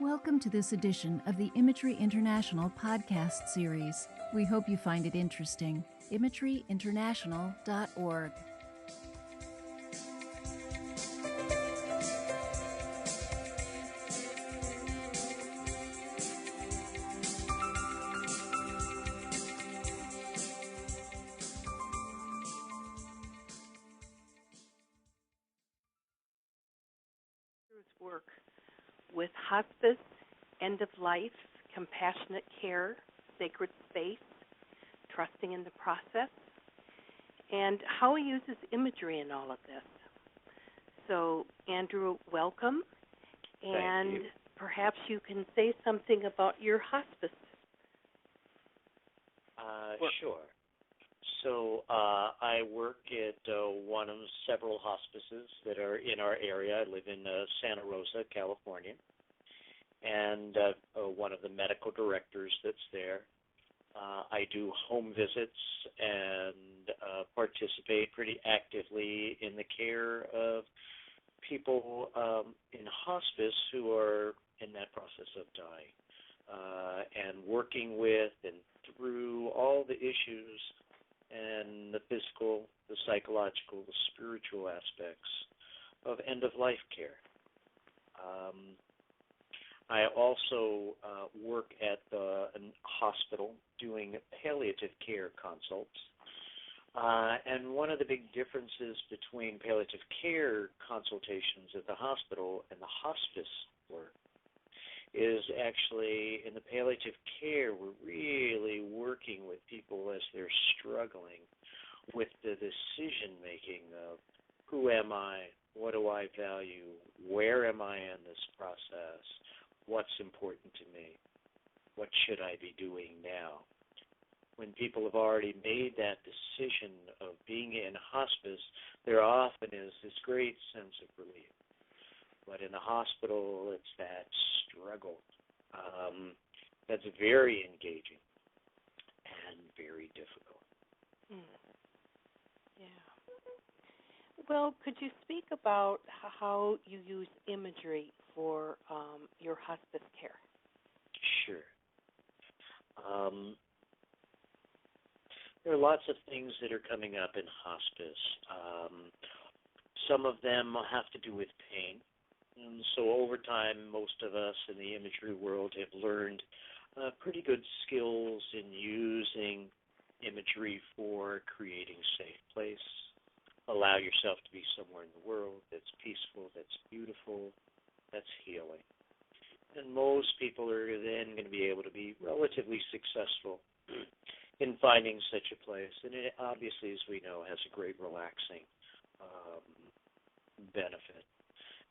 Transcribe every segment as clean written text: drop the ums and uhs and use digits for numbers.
Welcome to this edition of the Imagery International podcast series. We hope you find it interesting. ImageryInternational.org. Work with hospice, end-of-life, compassionate care, sacred space, trusting in the process, and how he uses imagery in all of this. So, Andrew, welcome. Thank you. Perhaps you can say something about your hospice. Sure. So I work at one of several hospices that are in our area. I live in Santa Rosa, California, and one of the medical directors that's there. I do home visits and participate pretty actively in the care of people in hospice who are in that process of dying, and working with and through all the issues and the physical, the psychological, the spiritual aspects of end-of-life care. I also work at a hospital doing palliative care consults. And one of the big differences between palliative care consultations at the hospital and the hospice work is actually in the palliative care, we're really working with people as they're struggling with the decision-making of who am I, what do I value, where am I in this process, what's important to me, what should I be doing now. When people have already made that decision of being in hospice, there often is this great sense of relief. But in the hospital, it's that struggle that's very engaging and very difficult. Yeah. Well, could you speak about how you use imagery for your hospice care? Sure. There are lots of things that are coming up in hospice. Some of them have to do with pain. And so over time, most of us in the imagery world have learned pretty good skills in using imagery for creating safe place. Allow yourself to be somewhere in the world that's peaceful, that's beautiful, that's healing. And most people are then going to be able to be relatively successful in finding such a place. And it obviously, as we know, has a great relaxing benefit.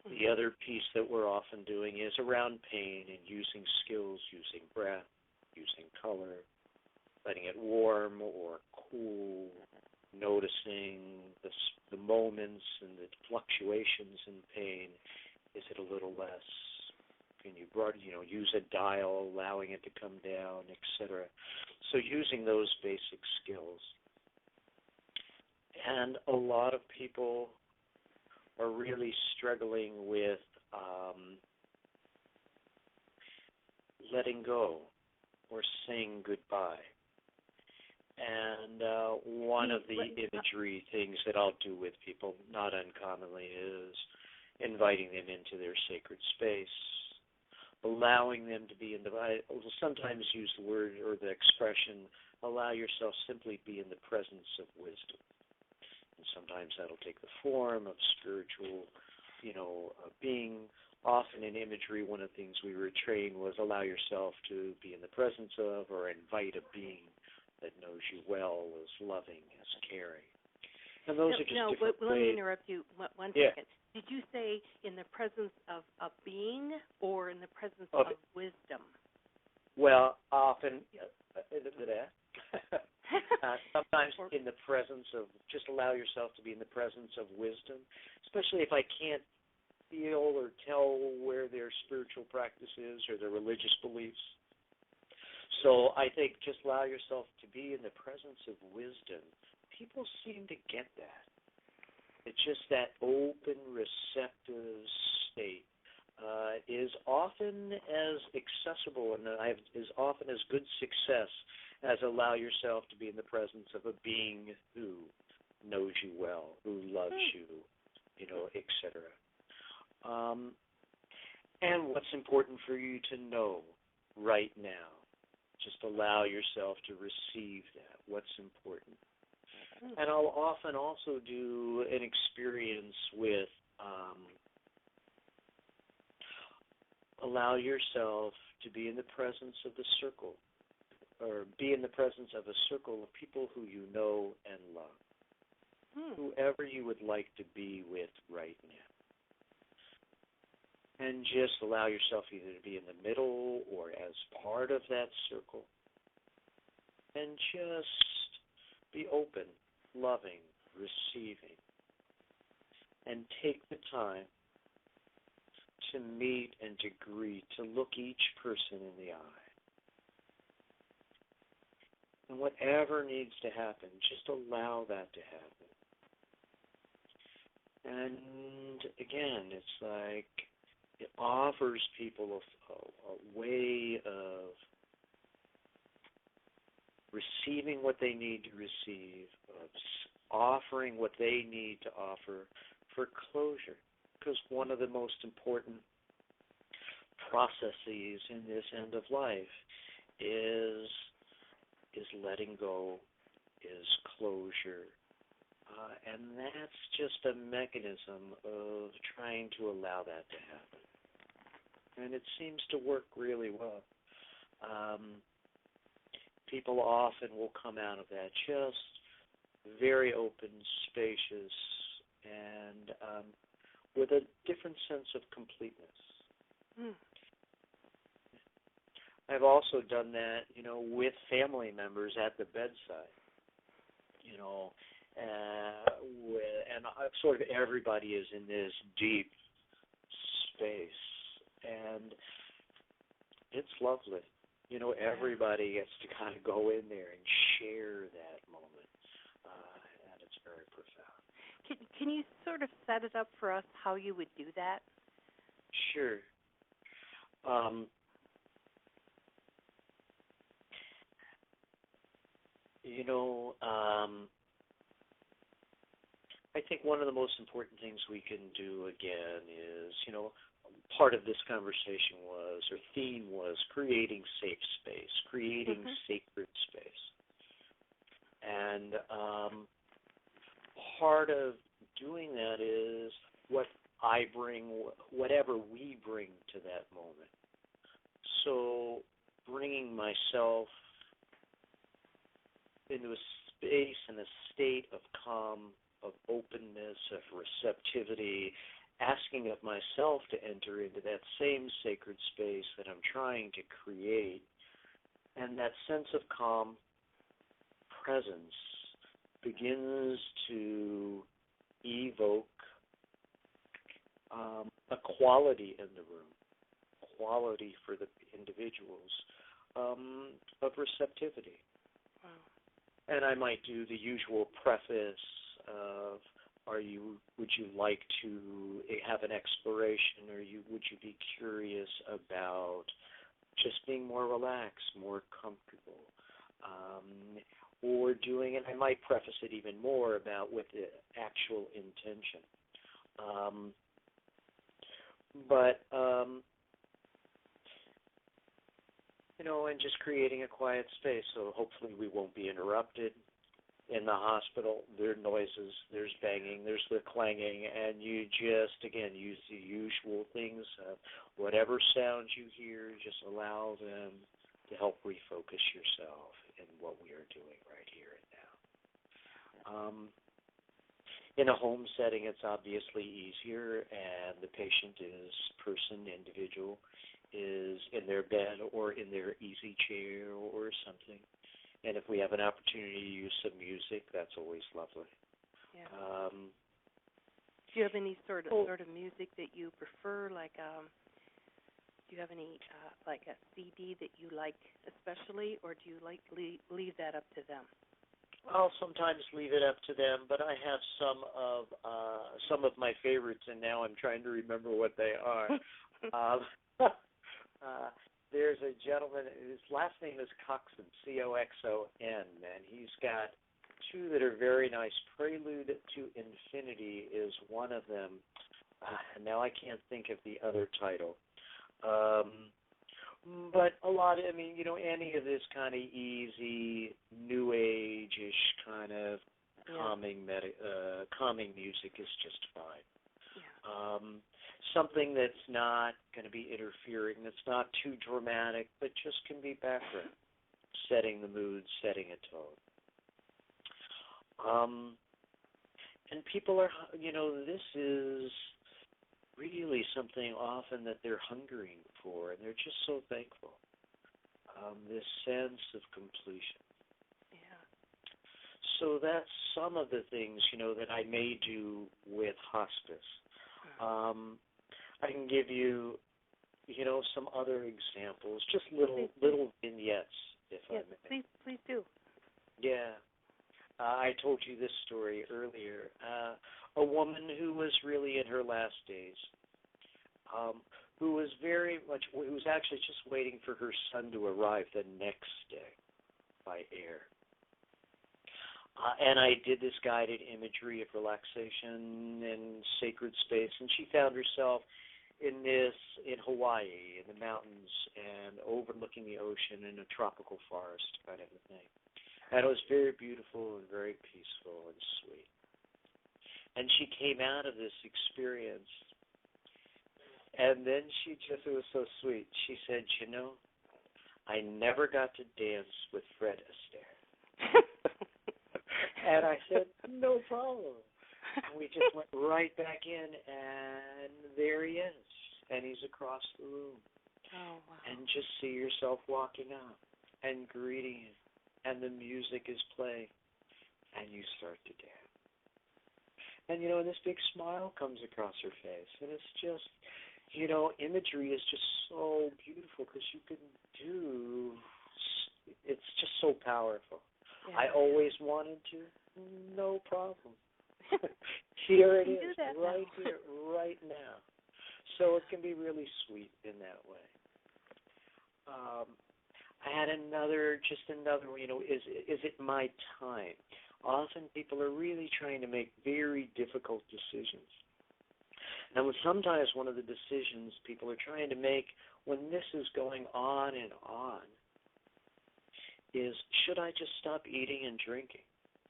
The other piece that we're often doing is around pain and using skills, using breath, using color, letting it warm or cool, noticing the moments and the fluctuations in pain. Is it a little less? Can you use a dial, allowing it to come down, etc. So using those basic skills. And a lot of people are really struggling with letting go or saying goodbye. And one of the imagery things that I'll do with people, not uncommonly, is inviting them into their sacred space, allowing them to be I will sometimes use the word or the expression, allow yourself simply be in the presence of wisdom. And sometimes that'll take the form of spiritual, being. Often in imagery, one of the things we were trained was allow yourself to be in the presence of or invite a being that knows you well, is loving, is caring. And those are just different ways. Let me interrupt you one second. Did you say in the presence of a being or in the presence of wisdom? Well, often, sometimes in the presence of, just allow yourself to be in the presence of wisdom, especially if I can't feel or tell where their spiritual practice is or their religious beliefs. So I think just allow yourself to be in the presence of wisdom. People seem to get that. It's just that open, receptive state is is often as accessible and is often as good success as allow yourself to be in the presence of a being who knows you well, who loves you, etc. And what's important for you to know right now. Just allow yourself to receive that, what's important. And I'll often also do an experience with allow yourself to be in the presence of the circle, or be in the presence of a circle of people who you know and love, whoever you would like to be with right now. And just allow yourself either to be in the middle or as part of that circle. And just be open, loving, receiving. And take the time to meet and to greet, to look each person in the eye. And whatever needs to happen, just allow that to happen. And again, it's like it offers people a way of receiving what they need to receive, of offering what they need to offer for closure. Because one of the most important processes in this end of life is letting go, is closure. And that's just a mechanism of trying to allow that to happen. And it seems to work really well. People often will come out of that just very open, spacious, and with a different sense of completeness. I've also done that, with family members at the bedside, and sort of everybody is in this deep space, and it's lovely. Everybody gets to kind of go in there and share that moment, and it's very profound. Can you sort of set it up for us how you would do that? Sure. I think one of the most important things we can do, again, is, part of this conversation was, or theme was, creating safe space, creating sacred space. And part of doing that is what I bring, whatever we bring to that moment. So bringing myself into a space and a state of calm, of openness, of receptivity, asking of myself to enter into that same sacred space that I'm trying to create. And that sense of calm presence begins to evoke a quality in the room, quality for the individuals, of receptivity. Wow. And I might do the usual preface of, would you like to have an exploration, or would you be curious about just being more relaxed, more comfortable, or doing it? I might preface it even more about with the actual intention. And just creating a quiet space, so hopefully we won't be interrupted. In the hospital, there are noises, there's banging, there's the clanging, and you just, again, use the usual things. Whatever sounds you hear, just allow them to help refocus yourself in what we are doing right here and now. In a home setting, it's obviously easier, and the individual, is in their bed or in their easy chair or something. And if we have an opportunity to use some music, that's always lovely. Yeah. Do you have any sort of music that you prefer? Like, do you have any like a CD that you like especially, or do you leave that up to them? I'll sometimes leave it up to them, but I have some of my favorites, and now I'm trying to remember what they are. um, there's a gentleman, his last name is Coxon, Coxon, and he's got two that are very nice. Prelude to Infinity is one of them. Now I can't think of the other title. But a lot of, any of this kind of easy, new age-ish kind of calming music is just fine. Yeah. Something that's not going to be interfering, that's not too dramatic, but just can be background, setting the mood, setting a tone. And people are, this is really something often that they're hungering for, and they're just so thankful. This sense of completion. Yeah. So that's some of the things, that I may do with hospice. I can give you, some other examples, just little vignettes, if I may. Please do. Yeah. I told you this story earlier. A woman who was really in her last days, who was actually just waiting for her son to arrive the next day by air. And I did this guided imagery of relaxation and sacred space, and she found herself in Hawaii, in the mountains, and overlooking the ocean in a tropical forest kind of a thing. And it was very beautiful and very peaceful and sweet. And she came out of this experience, and then it was so sweet. She said, I never got to dance with Fred Astaire. And I said, no problem. And we just went right back in, and there he is. And he's across the room. Oh, wow. And just see yourself walking up and greeting him. And the music is playing, and you start to dance. And, and this big smile comes across her face. And it's just, imagery is just so beautiful because you can it's just so powerful. Yeah. I always wanted to, no problem. Here it is, right here, right now. So it can be really sweet in that way. I had another, is it my time? Often people are really trying to make very difficult decisions. And sometimes one of the decisions people are trying to make when this is going on and on is, should I just stop eating and drinking?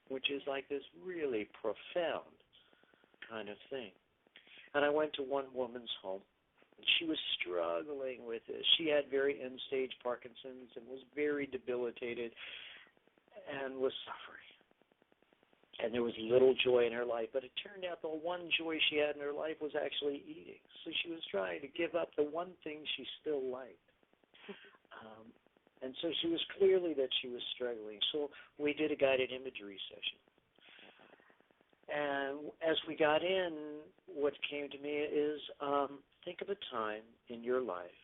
Which is like this really profound kind of thing. And I went to one woman's home. She was struggling with this. She had very end-stage Parkinson's and was very debilitated and was suffering. And there was little joy in her life, but it turned out the one joy she had in her life was actually eating. So she was trying to give up the one thing she still liked. And so she was clearly that she was struggling. So we did a guided imagery session. And as we got in, what came to me is, think of a time in your life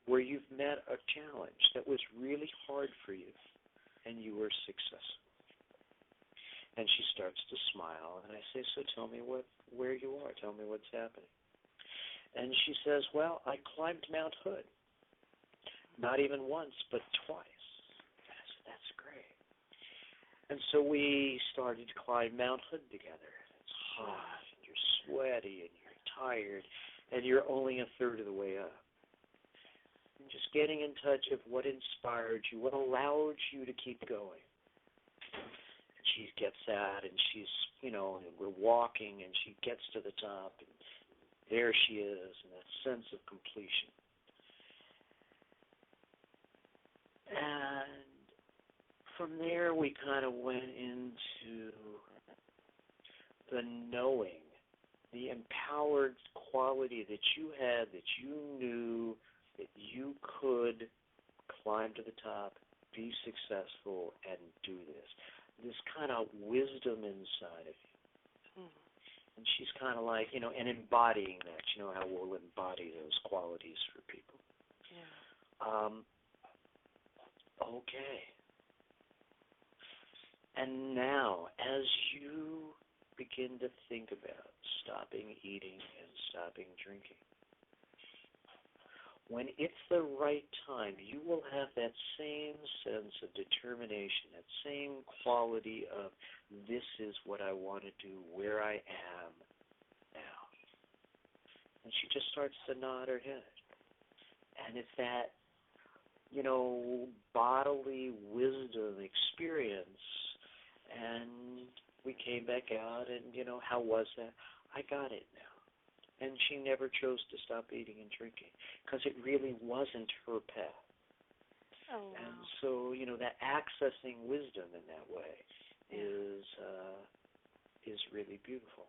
where you've met a challenge that was really hard for you, and you were successful. And she starts to smile, and I say, so tell me where you are. Tell me what's happening. And she says, well, I climbed Mount Hood. Not even once, but twice. And I said, that's great. And so we started to climb Mount Hood together. It's hot, and you're sweaty, and you're tired, and you're only a third of the way up. And just getting in touch of what inspired you, what allowed you to keep going. She gets out, and she's, and we're walking, and she gets to the top, and there she is, and that sense of completion. And from there, we kind of went into the knowing, the empowered quality that you had, that you knew that you could climb to the top, be successful, and do this. This kind of wisdom inside of you. Mm-hmm. And she's kind of like, and embodying that. You know how we'll embody those qualities for people. Yeah. Okay. And now, as you begin to think about stopping eating and stopping drinking, when it's the right time, you will have that same sense of determination, that same quality of this is what I want to do, where I am now. And she just starts to nod her head. And it's that, bodily wisdom experience. And we came back out and, how was that? I got it now. And she never chose to stop eating and drinking because it really wasn't her path. Oh, wow. And so, that accessing wisdom in that way is really beautiful.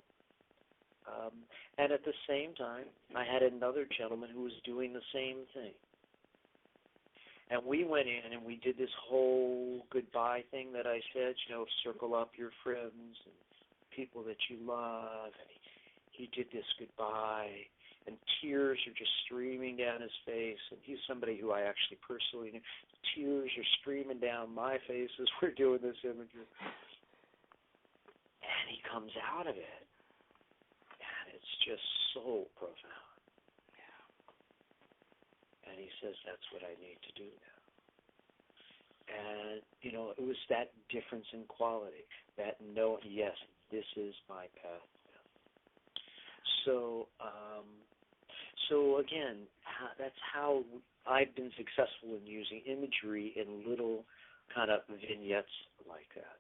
And at the same time, I had another gentleman who was doing the same thing. And we went in and we did this whole goodbye thing that I said, circle up your friends and people that you love. And he did this goodbye, and tears are just streaming down his face. And he's somebody who I actually personally knew. Tears are streaming down my face as we're doing this imagery. And he comes out of it, and it's just so profound. And he says, that's what I need to do now. And, it was that difference in quality, that yes, this is my path now. So again, that's how I've been successful in using imagery in little kind of vignettes like that.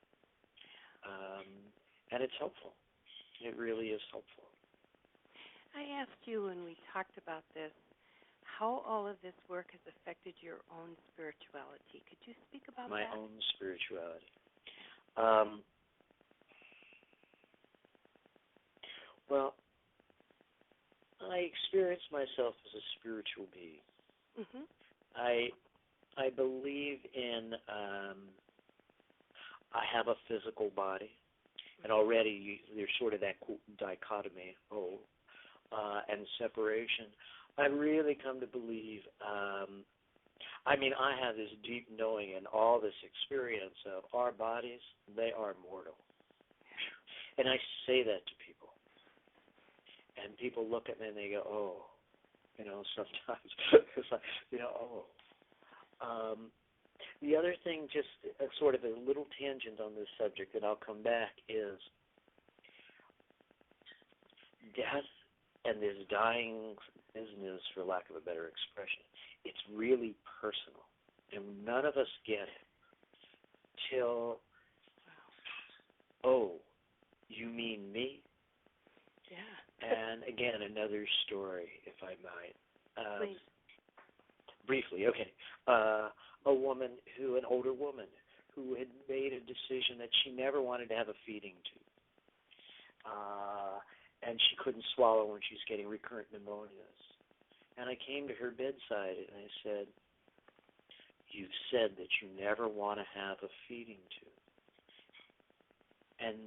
And it's helpful. It really is helpful. I asked you when we talked about this, how all of this work has affected your own spirituality. Could you speak about my that? own spirituality? Well, I experience myself as a spiritual being. Mm-hmm. I believe in, I have a physical body, and already there's sort of that dichotomy, and separation. I really come to believe, I have this deep knowing and all this experience of our bodies, they are mortal. And I say that to people. And people look at me and they go, sometimes it's like, The other thing, just sort of a little tangent on this subject, and I'll come back, is death and this dying business, for lack of a better expression, it's really personal. And none of us get it till, you mean me? Yeah. And again, another story, if I might. Please. Briefly, okay. An older woman who had made a decision that she never wanted to have a feeding tube. And she couldn't swallow when she was getting recurrent pneumonias. And I came to her bedside and I said, you've said that you never want to have a feeding tube. And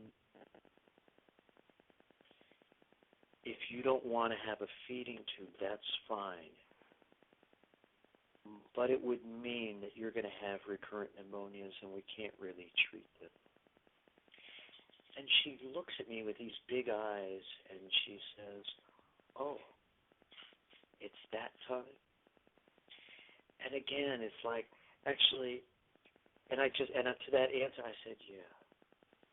if you don't want to have a feeding tube, that's fine. But it would mean that you're going to have recurrent pneumonias and we can't really treat them. And she looks at me with these big eyes and she says, it's that time? And again, it's like, actually, and to that answer I said, yeah.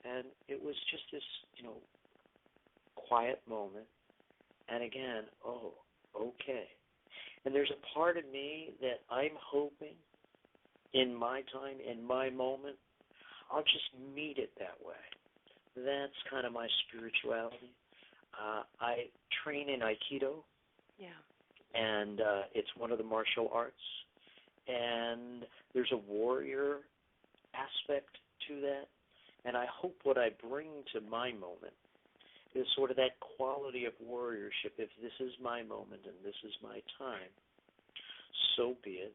And it was just this, quiet moment. And again, okay. And there's a part of me that I'm hoping in my time, in my moment, I'll just meet it that way. That's kind of my spirituality. I train in Aikido. Yeah. And it's one of the martial arts. And there's a warrior aspect to that. And I hope what I bring to my moment is sort of that quality of warriorship. If this is my moment and this is my time, so be it.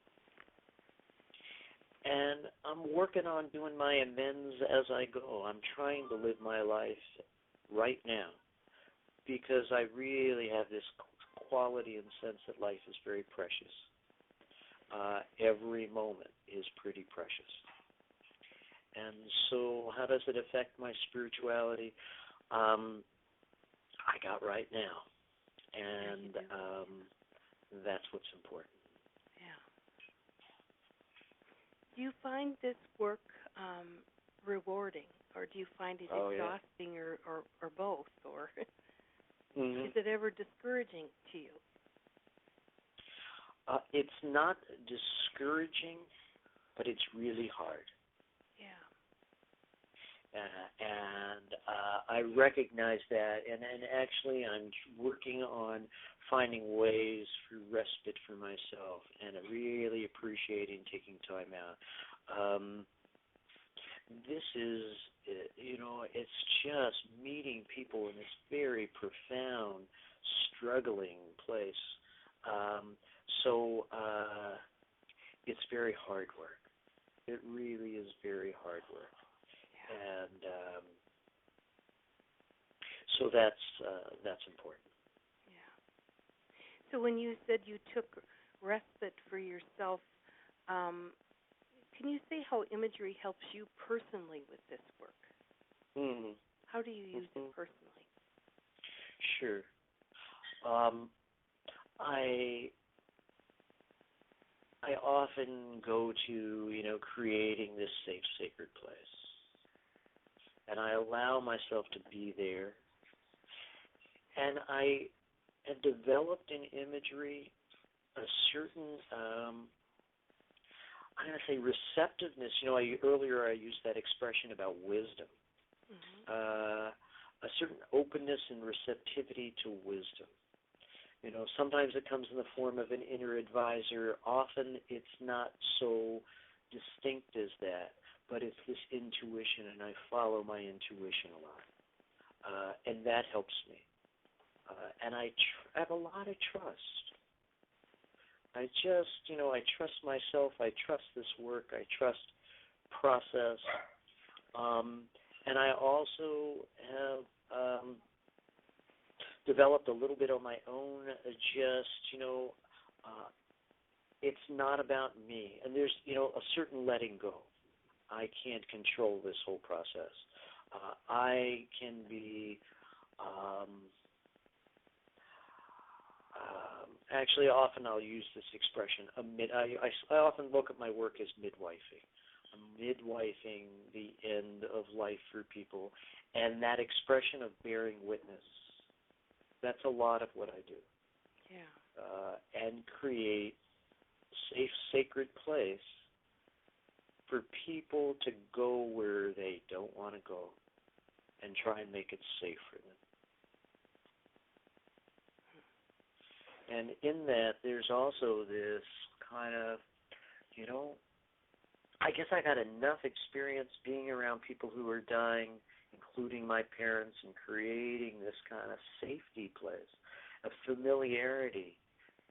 And I'm working on doing my amends as I go. I'm trying to live my life right now because I really have this quality and sense that life is very precious. Every moment is pretty precious. And so how does it affect my spirituality? I got right now, and that's what's important. Yeah. Do you find this work rewarding, or do you find it exhausting, or both, or is it ever discouraging to you? It's not discouraging, but it's really hard. Yeah. And I recognize that, and actually I'm working on finding ways for respite for myself, and really appreciating taking time out. This is, it's just meeting people in this very profound, struggling place. So it's very hard work. It really is very hard work. And so that's important. Yeah. So when you said you took respite for yourself, can you say how imagery helps you personally with this work? Mm-hmm. How do you use it personally? Sure. I often go to, creating this safe, sacred place. And I allow myself to be there. And I have developed in imagery a certain, I'm going to say receptiveness. Earlier I used that expression about wisdom. A certain openness and receptivity to wisdom. Sometimes it comes in the form of an inner advisor. Often it's not so distinct as that, but it's this intuition, and I follow my intuition a lot. And that helps me. And I have a lot of trust. I just, I trust myself. I trust this work. I trust process. And I also have developed a little bit on my own, it's not about me. And there's, a certain letting go. I can't control this whole process. I can be, actually often I'll use this expression, I often look at my work as midwifing. I'm midwifing the end of life for people. And that expression of bearing witness, that's a lot of what I do. Yeah. And create a safe, sacred place for people to go where they don't want to go and try and make it safe for them. And in that, there's also this kind of, I guess I got enough experience being around people who are dying, including my parents, and creating this kind of safety place, a familiarity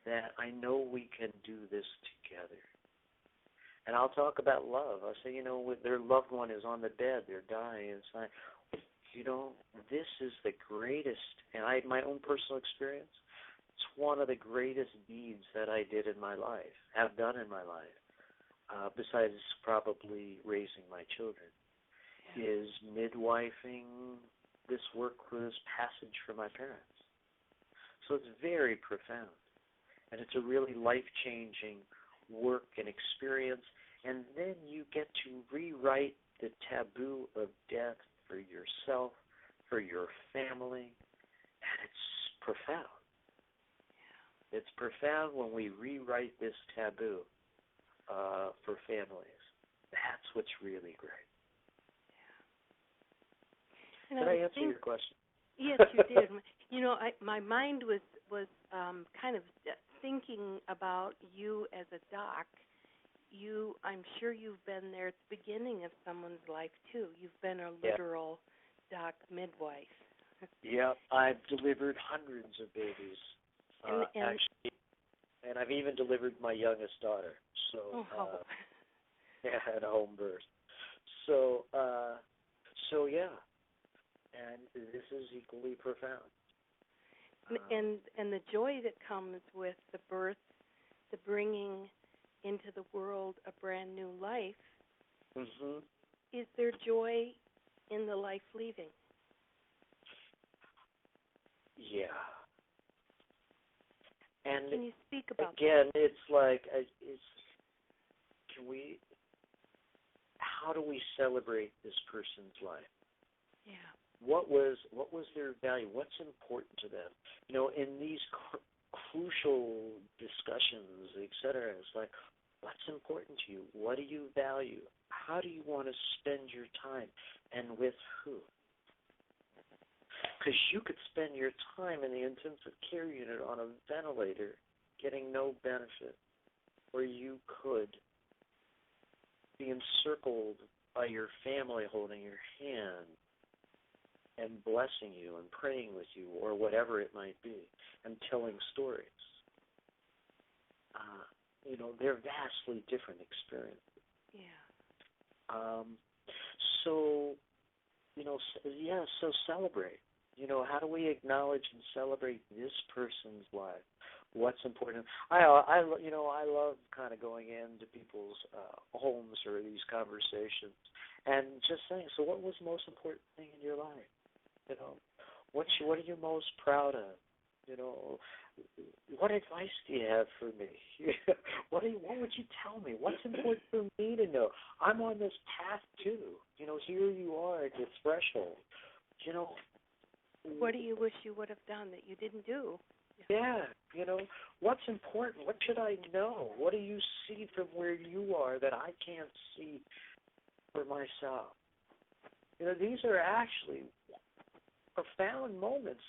that I know we can do this together. And I'll talk about love. I'll say, their loved one is on the bed, they're dying. It's like, this is the greatest, and my own personal experience, it's one of the greatest deeds that I did in my life, have done in my life, besides probably raising my children, is midwifing this work for this passage for my parents. So it's very profound, and it's a really life-changing work and experience, and then you get to rewrite the taboo of death for yourself, for your family, and it's profound. It's profound when we rewrite this taboo for families. That's what's really great. Yeah. Did I answer your question? Yes, you did. My mind was kind of thinking about you as a doc. I'm sure you've been there at the beginning of someone's life too. You've been a literal doc midwife. Yeah, I've delivered hundreds of babies. Actually, and I've even delivered my youngest daughter. So, had a home birth. So yeah, and this is equally profound. And the joy that comes with the birth, the bringing into the world a brand new life. Mm-hmm. Is there joy in the life leaving? Yeah. And can you speak about again, it's like, how do we celebrate this person's life? Yeah. What was their value? What's important to them? In these crucial discussions, et cetera, it's like, what's important to you? What do you value? How do you want to spend your time, and with who? Because you could spend your time in the intensive care unit on a ventilator getting no benefit, or you could be encircled by your family holding your hand and blessing you and praying with you, or whatever it might be, and telling stories. They're vastly different experiences. Yeah. So celebrate. How do we acknowledge and celebrate this person's life? What's important? I love kind of going into people's homes or these conversations and just saying, so what was the most important thing in your life? What are you most proud of? What advice do you have for me? What would you tell me? What's important for me to know? I'm on this path too. Here you are at this threshold. What do you wish you would have done that you didn't do? Yeah, what's important? What should I know? What do you see from where you are that I can't see for myself? These are actually profound moments.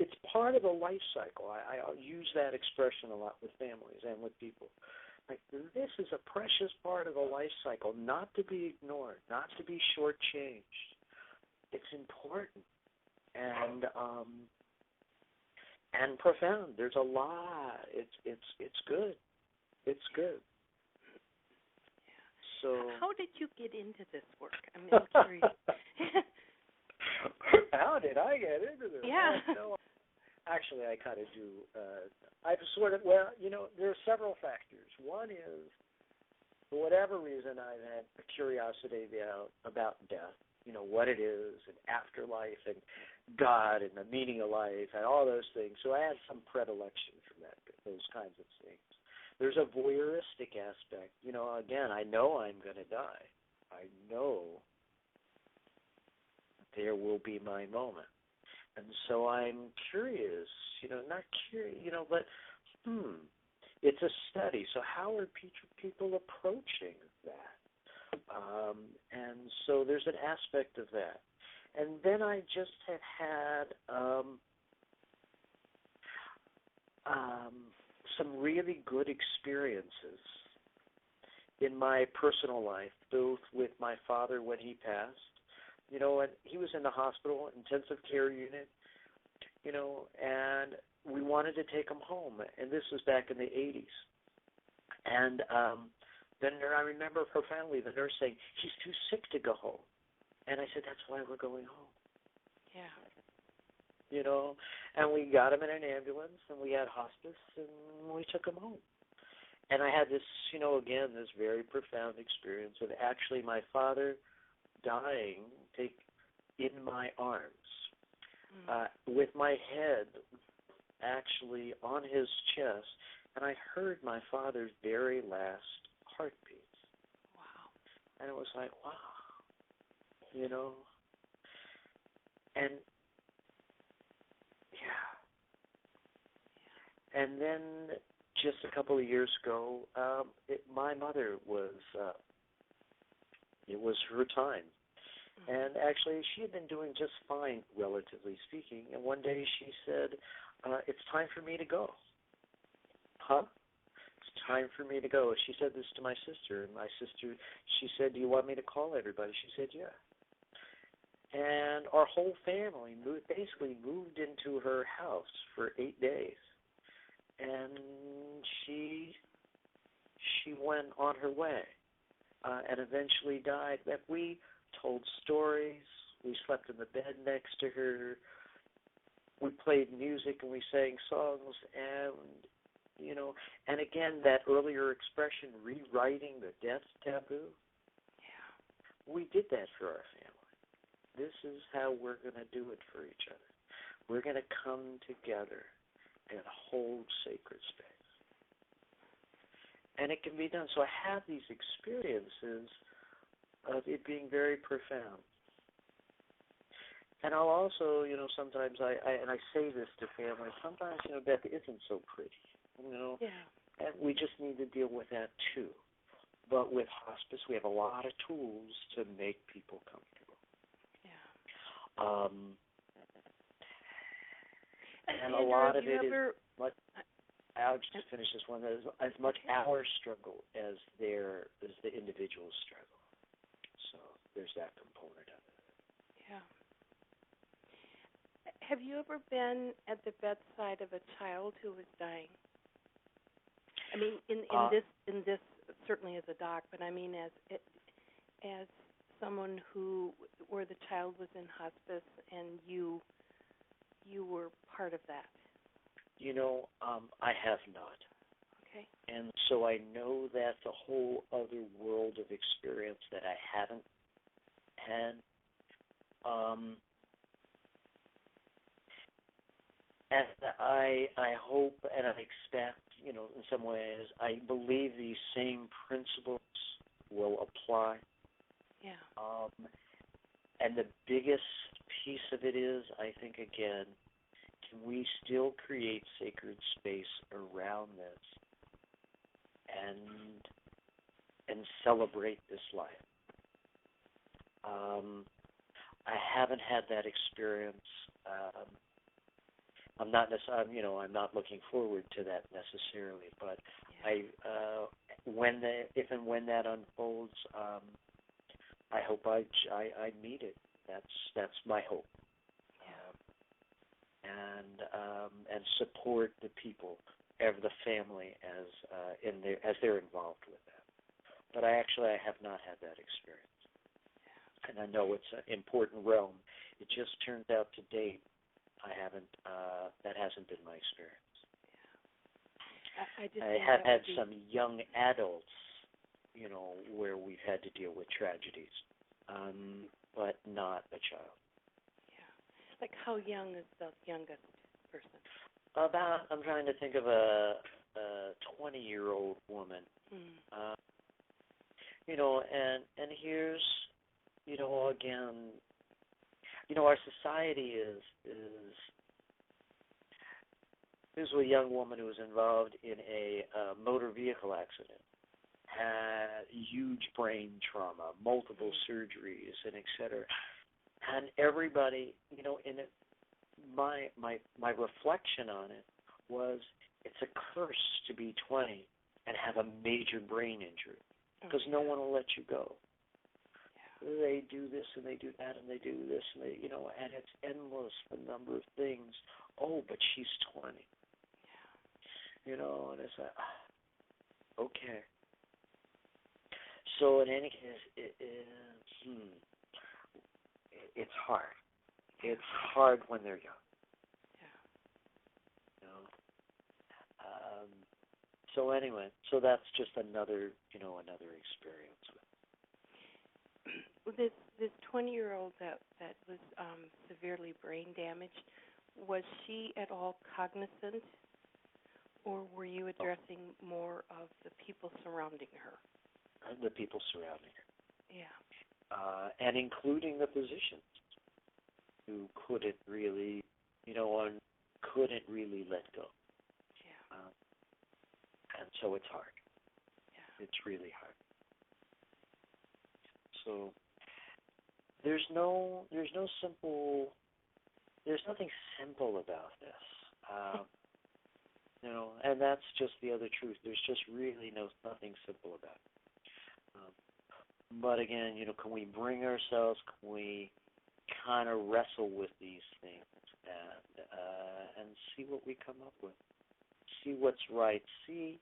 It's part of the life cycle. I'll use that expression a lot with families and with people. Like, this is a precious part of the life cycle, not to be ignored, not to be shortchanged. It's important and profound. There's a lot. It's good. It's good. So, how did you get into this work? I'm curious. How did I get into this? Yeah. Actually, I kind of do. I've there are several factors. One is, for whatever reason, I've had a curiosity about death, what it is, and afterlife, and God, and the meaning of life, and all those things. So I had some predilection for those kinds of things. There's a voyeuristic aspect. Again, I know I'm going to die. I know there will be my moment. And so I'm curious, not curious, but it's a study. So how are people approaching that? And so there's an aspect of that. And then I just have had some really good experiences in my personal life, both with my father when he passed, and he was in the hospital, intensive care unit, and we wanted to take him home, and this was back in the 80s. And then I remember profoundly the nurse saying, he's too sick to go home. And I said, that's why we're going home. Yeah. And we got him in an ambulance, and we had hospice, and we took him home. And I had this, again, this very profound experience of actually my father dying in my arms, with my head actually on his chest, and I heard my father's very last heartbeat. Wow. And it was like, wow, and yeah. And then just a couple of years ago, my mother was, it was her time. And actually, she had been doing just fine, relatively speaking. And one day she said, it's time for me to go. Huh? It's time for me to go. She said this to my sister. And my sister, she said, do you want me to call everybody? She said, yeah. And our whole family basically moved into her house for 8 days. And she went on her way and eventually died. That we told stories. We slept in the bed next to her. We played music and we sang songs. And, and again, that earlier expression, rewriting the death taboo. Yeah. We did that for our family. This is how we're going to do it for each other. We're going to come together and hold sacred space. And it can be done. So I have these experiences of it being very profound. And I'll also, sometimes I say this to families, sometimes, death isn't so pretty, Yeah. and we just need to deal with that too. But with hospice, we have a lot of tools to make people comfortable. Yeah. And a lot of it is much, I'll just finish this one, as much our struggle as the individual's struggle. So there's that component of it. Yeah. Have you ever been at the bedside of a child who was dying? I mean, in this certainly as a doc, but I mean as someone where the child was in hospice and you were part of that. I have not. Okay. And so I know that's a whole other world of experience that I haven't had. And I hope and I expect, in some ways, I believe these same principles will apply. Yeah. And the biggest piece of it is, I think, again, can we still create sacred space around this and celebrate this life? I haven't had that experience. I'm not I'm not looking forward to that necessarily, but yeah. If and when that unfolds, I hope I meet it. That's my hope. And support the people, the family as they're involved with that. But I have not had that experience, and I know it's an important realm. It just turns out to date I haven't. That hasn't been my experience. Yeah. I have had some young adults, where we've had to deal with tragedies, but not a child. Yeah. Like how young is the youngest person? I'm trying to think of a 20-year-old woman. And here's, again, our society is there's a young woman who was involved in a motor vehicle accident, had huge brain trauma, multiple surgeries, and et cetera. And everybody, in it, my reflection on it was, it's a curse to be 20 and have a major brain injury, because no one will let you go. Yeah. They do this and they do that and they do this and they, and it's endless, the number of things. Oh, but she's 20. Yeah. And it's like, okay. So in any case, it's hard. It's hard when they're young. So anyway, that's just another experience. This 20-year-old that was severely brain damaged, was she at all cognizant, or were you addressing more of the people surrounding her? The people surrounding her. Yeah. And including the physicians who couldn't really, couldn't really let go. Yeah. And so it's hard. Yeah. It's really hard. So there's nothing simple about this. And that's just the other truth. There's just really nothing simple about it. But again, can we bring ourselves? Can we kind of wrestle with these things and see what we come up with? See what's right. See,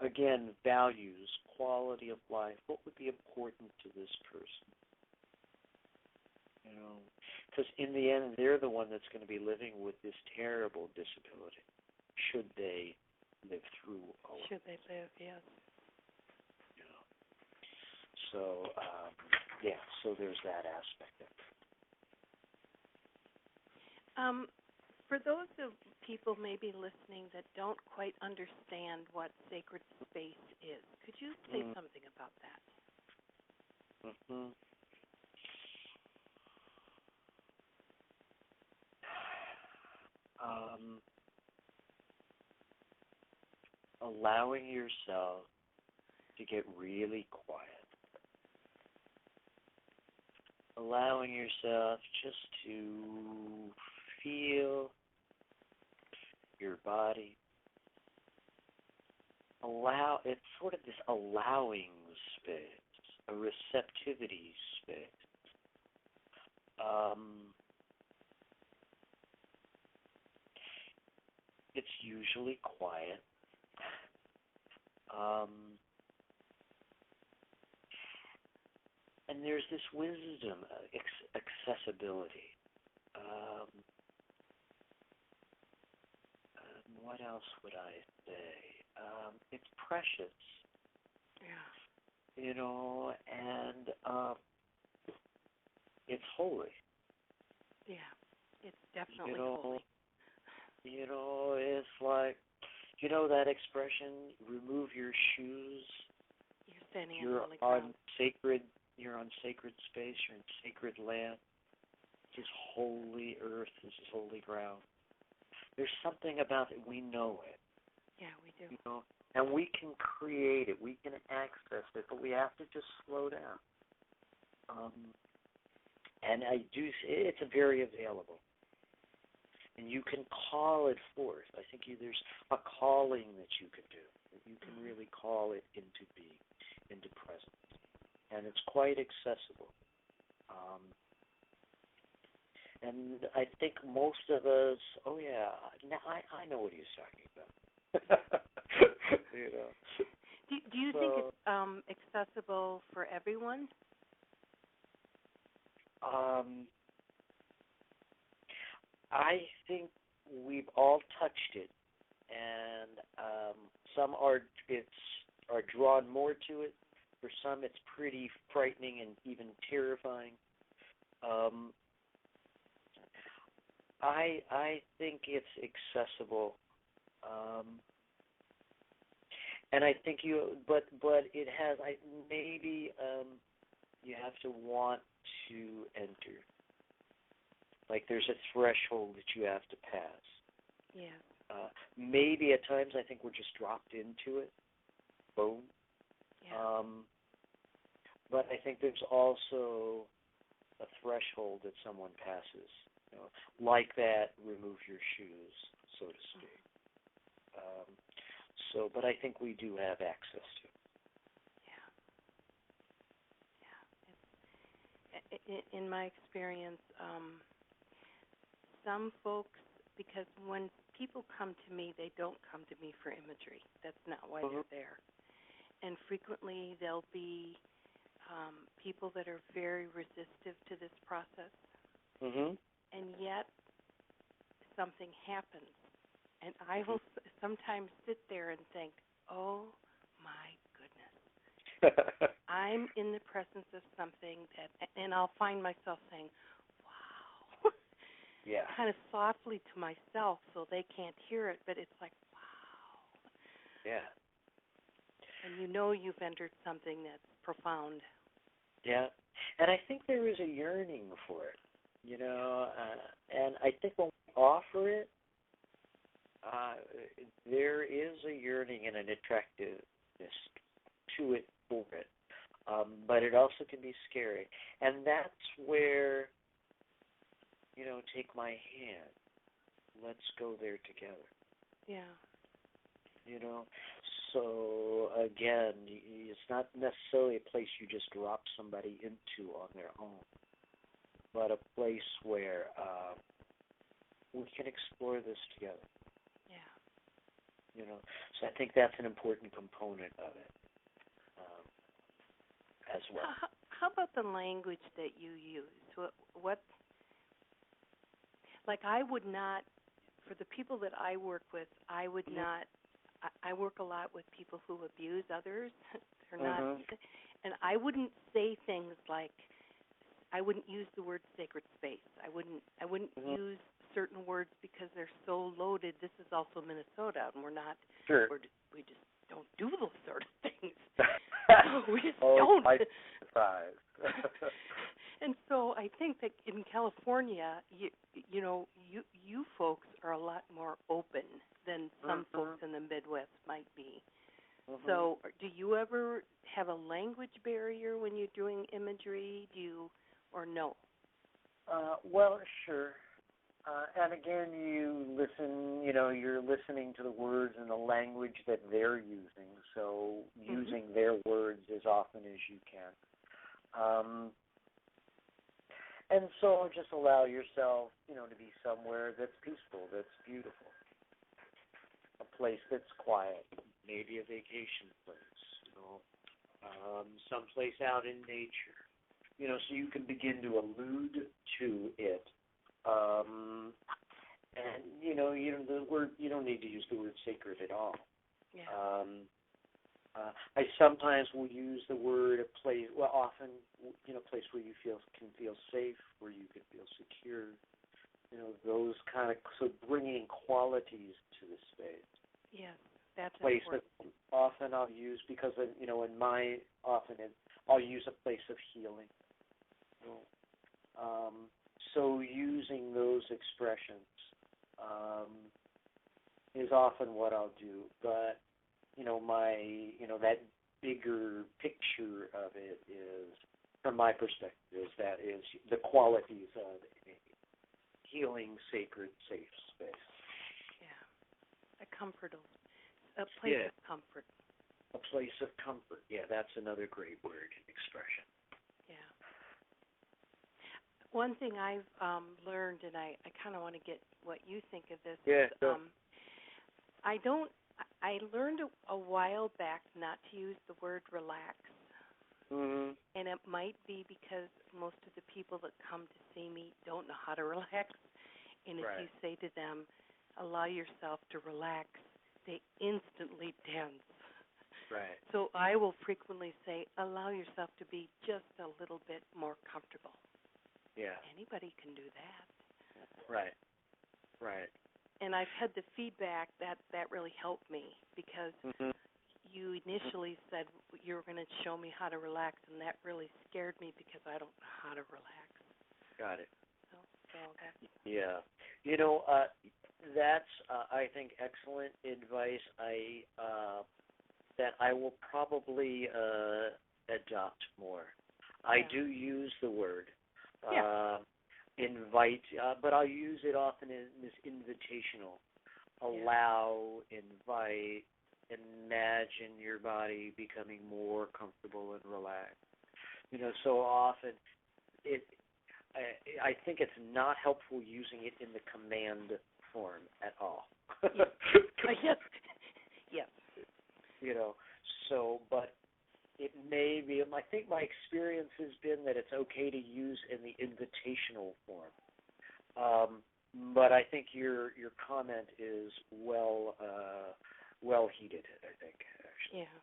again, values, quality of life. What would be important to this person? Because in the end, they're the one that's going to be living with this terrible disability. Should they live through all of it? Should they live? Yes. So, so there's that aspect of it. For those of people maybe listening that don't quite understand what sacred space is. Could you say something about that? Mm-hmm. Allowing yourself to get really quiet. Allowing yourself just to feel your body. It's sort of this allowing space, a receptivity space. It's usually quiet. And there's this wisdom, accessibility. What else would I say? It's precious. Yeah. You know, and it's holy. Yeah, it's definitely holy. You know, it's like, you know that expression, remove your shoes. You're standing on holy ground. You're on sacred space, you're in sacred land. This is holy earth, this is holy ground. There's something about it, we know it. Yeah, we do. You know, and we can create it, we can access it, but we have to just slow down. And it's very available. And you can call it forth. I think there's a calling that you can do. That you can really call it into being, into presence. And it's quite accessible. And I think most of us, now I know what he's talking about. You know. Do you think it's accessible for everyone? I think we've all touched it, and some are drawn more to it. For some, it's pretty frightening and even terrifying. I think it's accessible, and I think but it has. Maybe you have to want to enter. Like there's a threshold that you have to pass. Yeah. Maybe at times I think we're just dropped into it. Boom. Yeah. But I think there's also a threshold that someone passes. You know, like that, remove your shoes, so to speak. But I think we do have access to it. Yeah. In my experience, some folks, because when people come to me, they don't come to me for imagery. That's not why they're there. And frequently there'll be people that are very resistive to this process. Mm-hmm. And yet something happens. And I will sometimes sit there and think, oh, my goodness. I'm in the presence of something and I'll find myself saying, wow. Yeah. Kind of softly to myself so they can't hear it, but it's like, wow. Yeah. And you know you've entered something that's profound. Yeah. And I think there is a yearning for it, you know, and I think when we offer it, there is a yearning and an attractiveness to it, for it. But it also can be scary. And that's where, you know, take my hand. Let's go there together. Yeah. You know, so again, it's not necessarily a place you just drop somebody into on their own, but a place where we can explore this together. Yeah. You know, so I think that's an important component of it as well. How about the language that you use? What like I would not, for the people that I work with, I would not. I work a lot with people who abuse others. They're not, and I wouldn't say things like, I wouldn't use the word sacred space. I wouldn't use certain words because they're so loaded. This is also Minnesota, and we're not. Sure. We just don't do those sort of things. We just don't. I'm surprised. And so I think that in California, you folks are a lot more open than some folks in the Midwest might be. So do you ever have a language barrier when you're doing imagery? Or no? Well, sure. And again, you listen, you're listening to the words and the language that they're using, so using their words as often as you can. And so just allow yourself, to be somewhere that's peaceful, that's beautiful, a place that's quiet, maybe a vacation place, someplace out in nature, so you can begin to allude to it. And the word, you don't need to use the word sacred at all. Yeah. I sometimes will use the word a place. Well, often, a place where you can feel safe, where you can feel secure. Those kind of, so bringing qualities to the space. Yes, that's place important. That often I'll use because I'll use a place of healing. So using those expressions is often what I'll do. But that bigger picture of it is, from my perspective, that is the qualities of a healing, sacred, safe space. Yeah, a place of comfort. A place of comfort. Yeah, that's another great word and expression. Yeah. One thing I've learned, and I kind of want to get what you think of this. Yeah. I learned a while back not to use the word relax. Mm-hmm. And it might be because most of the people that come to see me don't know how to relax. And if you say to them, allow yourself to relax, they instantly tense. Right. So I will frequently say, allow yourself to be just a little bit more comfortable. Yeah. Anybody can do that. Right. And I've had the feedback that really helped me because you initially said you were going to show me how to relax, and that really scared me because I don't know how to relax. Got it. So that's... Yeah. That's, I think, excellent advice. That I will probably adopt more. I do use the word invite, but I'll use it often in this invitational. Allow, invite, imagine your body becoming more comfortable and relaxed. So often I think it's not helpful using it in the command form at all. Yes. But it may be, I think my experience has been that it's okay to use in the invitational form. But I think your comment is well heated, I think, actually. Yeah.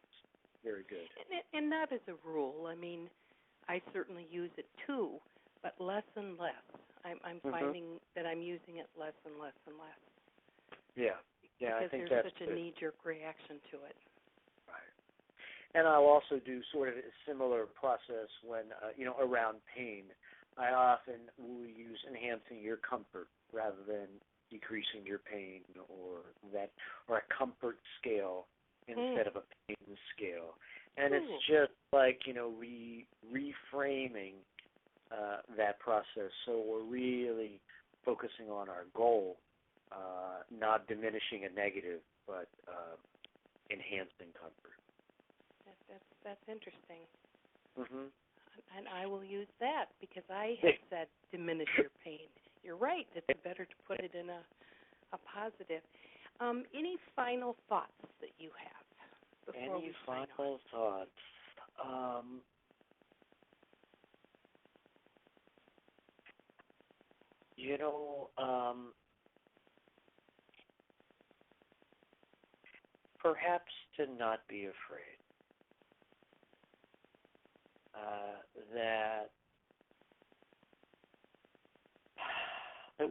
Very good. And not as a rule. I mean, I certainly use it too, but less and less. I'm finding that I'm using it less and less and less. Yeah. Yeah, because I think there's that's such a knee-jerk reaction to it. Right. And I'll also do sort of a similar process when, around pain. I often will use enhancing your comfort rather than decreasing your pain, or a comfort scale instead of a pain scale. And it's just like, reframing that process. So we're really focusing on our goal, not diminishing a negative, but enhancing comfort. That's interesting. Mm-hmm. And I will use that because I have said diminish your pain. You're right. It's better to put it in a positive. Any final thoughts that you have before we sign off? Final thoughts? Perhaps to not be afraid. That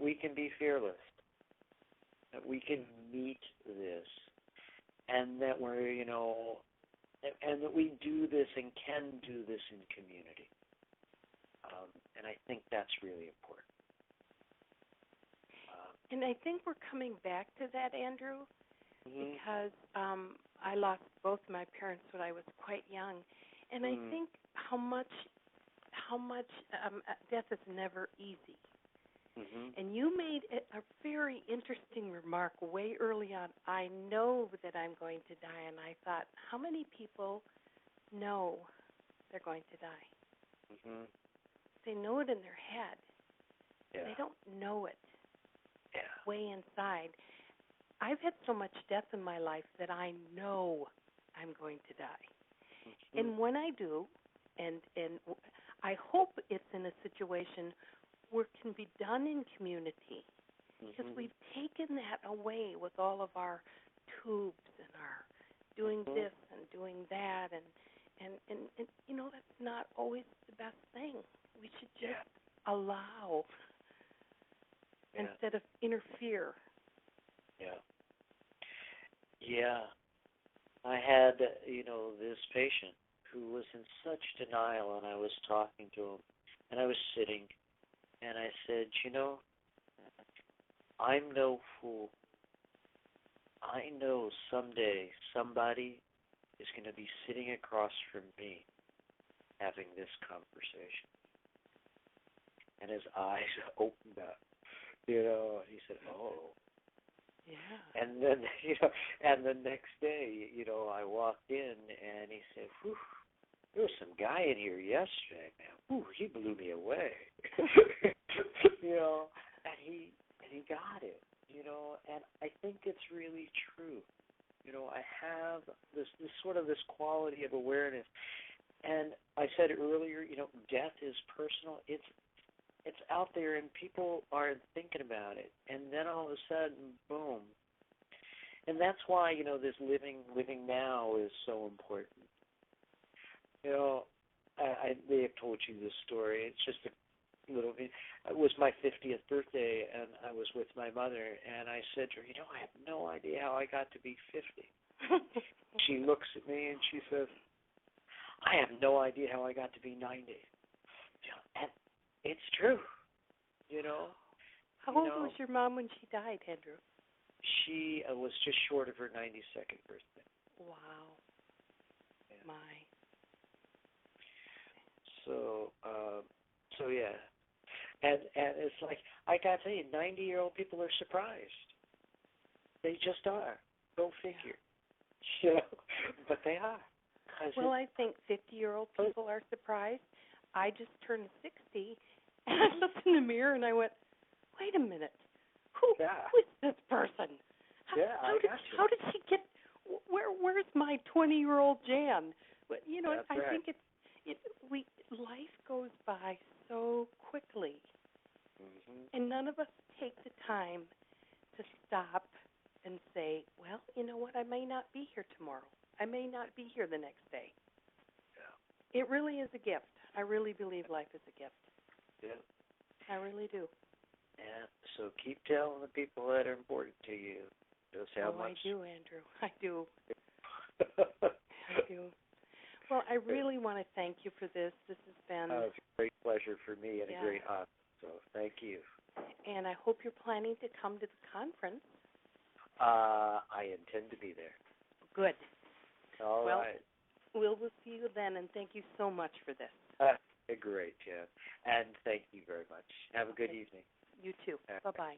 we can be fearless, that we can meet this, and that we're, and that we do this and can do this in community. And I think that's really important. And I think we're coming back to that, Andrew, Mm-hmm. because I lost both my parents when I was quite young, and I think how much death is never easy. Mm-hmm. And you made a very interesting remark way early on. I know that I'm going to die, and I thought, how many people know they're going to die? Mm-hmm. They know it in their head. Yeah. They don't know it Yeah. way inside. I've had so much death in my life that I know I'm going to die. Mm-hmm. And when I do, and I hope it's in a situation where it can be done in community, because we've taken that away with all of our tubes and our doing this and doing that, and that's not always the best thing. We should just allow instead of interfere. Yeah. Yeah. I had, this patient who was in such denial, and I was talking to him, and I was sitting, and I said, I'm no fool. I know someday somebody is going to be sitting across from me having this conversation. And his eyes opened up, and he said, oh. Yeah. And then, and the next day, I walked in, and he said, whew, there was some guy in here yesterday, man. Whew, he blew me away. And he got it, and I think it's really true. I have this quality of awareness. And I said earlier, death is personal. It's out there, and people aren't thinking about it. And then all of a sudden, boom. And that's why, this living now is so important. I may have told you this story. It's just a little bit. It was my 50th birthday, and I was with my mother, and I said to her, I have no idea how I got to be 50. She looks at me, and she says, I have no idea how I got to be 90. And it's true, How old was your mom when she died, Andrew? She was just short of her 92nd birthday. Wow. Yeah. My. So yeah. And it's like, I got to tell you, 90-year-old people are surprised. They just are. Go figure. But they are. Well, I think 50-year-old people are surprised. I just turned 60, and I looked in the mirror, and I went, wait a minute. Who is this person? How did she get, where's my 20-year-old Jann? But, I think life goes by so quickly, and none of us take the time to stop and say, well, you know what, I may not be here tomorrow. I may not be here the next day. Yeah. It really is a gift. I really believe life is a gift. Yeah. I really do. Yeah. So keep telling the people that are important to you just how much. I do, Andrew. I do. I do. Well, I really want to thank you for this. This has been it's a great pleasure for me and a great honor. So thank you. And I hope you're planning to come to the conference. I intend to be there. Good. All right. We'll see you then, and thank you so much for this. Great, Jan. And thank you very much. Have a good evening. You too. Bye-bye.